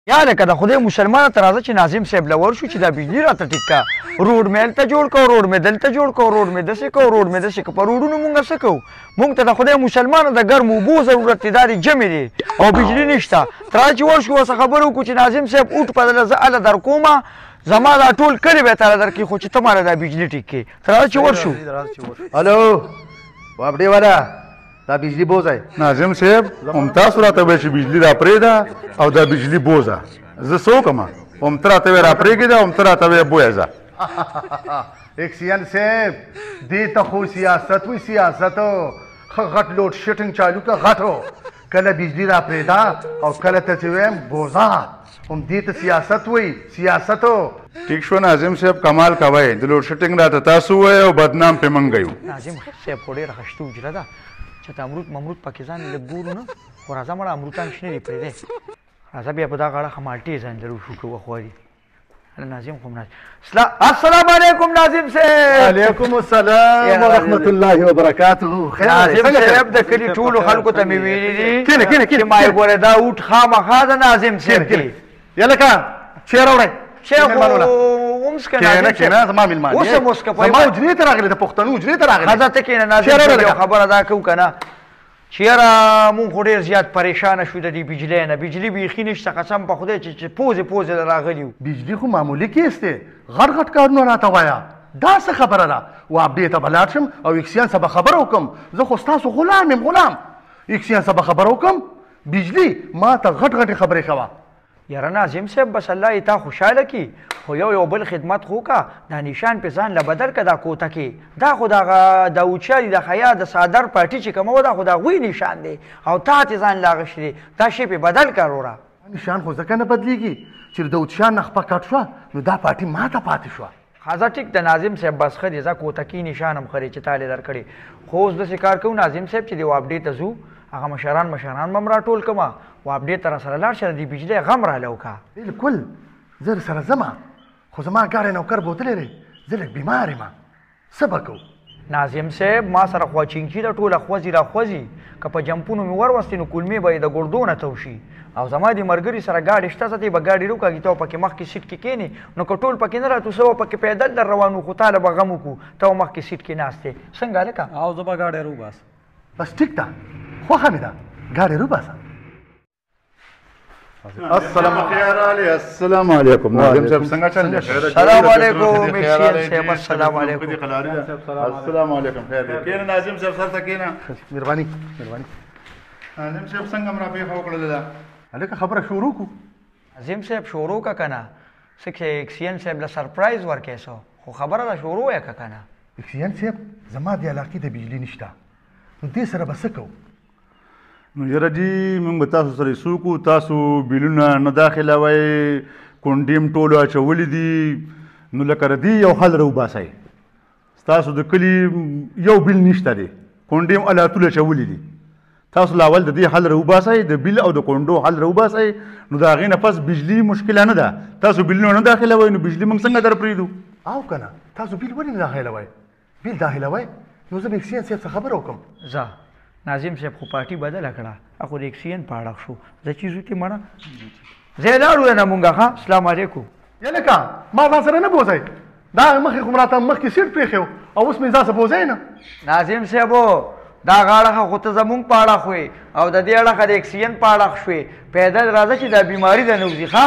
یا لکه د خدای مسلمانه ته راځه چې ناظم صاحب له ورشو چې دا بجلي راته ټیک کا روډ مې هلته جوړ کړو روډ مې دلته جوړ کړو روډ مې داسې کړو روډ مې داسې کړو په روډونو مونږ څه کوو مونږ ته د خدای مسلمانه د ګرمو اوبو ضرورت دی دا دې جمع دی او بجلي نشته تر هغه چې ورشو ورسه خبرې وکړو چې ناظم صاحب اوټ بدله زه هله در کومه زما دا ټول کلي به یې تاله درکړي خو چې ته ماله دا بجلي ټیک کړې تر هغه چې ورشو الو وابډې والا دا بجلی بوزه ناظم صاحب هم تاسو راته وایئ چې بجلي را پرېږده او دا بجلي بوزه زه څه وکړم هم ته راته وایې را پرېږده هم ته راته وایې بویه ایکسین صاحب دې ته خو سیاست وي سیاست ښه غټ لوډ شیټنګ چالو که غټو کله بجلی را پرېږده او کله ته چې وایم بوزه هم دې ته سیاست وي سیاست ټیک شو ناظم صاحب کمال کوئ د لوډ شیټنګ راته تاسو ووایئ او بدنام پې موږ یو ناظم صاحب خو ډېره ښه شته اجره ده چې ته امرود ممرود پکې ځان لږ ګورو نه خو راځه مړه امرودان شنه دي پرېږدی راځه بیا په دا غاړه ښه مالټې ځان لرو شو که وخوري ناظم خو السلام علیکم ناظم صاحب علیکم السلام ورحمة الله وبرکاته ناظم صاحب د کلي ټولو خلکو ته مې ویلي دي چې ما یې ګوره دا اوټ خامخا د ناظم صاحب کې یا لکه چیر وړئ شیخ ومسکه کېنه زما میلمان اوس هم وسکه زما حجرې ته راغلی د پښتنو حجرې ته راغلی ښځه ته کېنه ناظم صاحب یو خبره دا کوو که نه چې یاره مونږ خو ډېر زیات پریشانه شو د دې بجلۍ نه بجلي بیخي نشته قسم په خدای چې پوزې پوزې راغلي وو بجلي خو معمولي کیس دی غټ غټ کارونه راته وایه دا څه خبره ده و ابډې ته به لاړ شم او اکسیان څه به خبره وکړم زه خو ستاسو غلام یم غلام اکسیان څه به خبره وکړم بجلي ما ته غټ غټې خبرې کوه یاره ناظم صاحب بس الله یې تا خوشحاله کي خو یو بل خدمت خو کا دا نشان پې ځان له بدل که دا کوته کې دا خو دغه د اوچالي د خیا د صادر پارټي چې کومه وه دا خو د هغوی نشان دی او تا تې ځان له اغوښتي دی دا شی پې بدل که وروره نشان خو ځکه نه بدلېږي چې د اوچان نه خپه کټ شوه نو دا پارټي ما ته پاتې شوه ښځه ټیک د ناظم صاحب بس ښه دی ځه کوتکي نشان هم خرې چې تا لې درکړې خو اوس داسې کار کوو ناظم صاحب چې د واپډې ته ځو هغه مشران به م راټول کړمه واپډې ته راسره لاړ شه د دې بجلۍ غم راله وکړه بلکل زه سره ځمه خو زما ګاډی نوکر بوتلی دی زه لږ بیمار یم څه به کوو ناظم صاحب ما سره خواچینچي ده ټوله خوځي راخوځي که په جمپونو مې وروستې نو کولمې به یې د ګردو نه توشي او زما د ملګري سره ګاډي شته څه دی به ګاډي روکاږي ته پکې مخکې سیټ کې کښېنې نو که ټول پکې نه راتو څه به پکې پیدل در روان وو خو تاله به غم وکړو ته به مخکې سیټ کې ناست دی څنګه هلکه او زه به ګاډی روباس بس ټیک ده خوښه مې ده ګاډی روباسه السلام علیکم ناظم صاحب څنګه چل دی السلام علیکم اکسین صاحب السلام علیکم السلام علیکم خیر دی کېنه ناظم صاحب سر ته کېنه مهرباني ناظم صاحب څنګه مې راپېښه وکړله ده هلکه خبره شروع کړو ناظم صاحب شروع که که نه څه اکسین صاحب له سرپرایز ورکړی څه خو خبره ده شروع یې که که نه اکسین صاحب زما د علاقې د بجلي نشته نو دې سره به څه کوو نو یاره جي موږ به تاسو سره یې څوک تاسو بیلونه نه داخلوئ کونډیم ټولو اچولي دي نو لکه د دې یو حل راوباسئ ستاسو د کلي یو بیل نشته دی کونډیم الاتونه اچولي دي تاسو له اول د دې حل راوباسئ د بیل او د کونډو حل راوباسئ نو د هغې نه پس بجلي مشکله نه ده تاسو بیلونه نه داخلوئ نو بجلي موږ څنګه در پرېږدو او که نه تاسو بیل ولې نه داخلوئ بیل داخلوئ نو زه به اکسین صاحب څه خبره وکړم ځه ناظم صاحب خو پارټي بدله کړه اخو د اکسین په اړه شو زه چې ځو تی مړه ځای لاړو نه مونږ ښه السلام علیکم یا لکه ما ځان سره نه بوځئ دا مخکې خو مراته مخکې سیټ پرېښی و او اوس مې ځان سره بوځئ نه ناظم صاحب دا غاړه خو ته زمونږ په اړه خوې او د دې اړخه د اکسین په اړه شوې پیدل راځه چې دا بیماري ده نه وځي ښه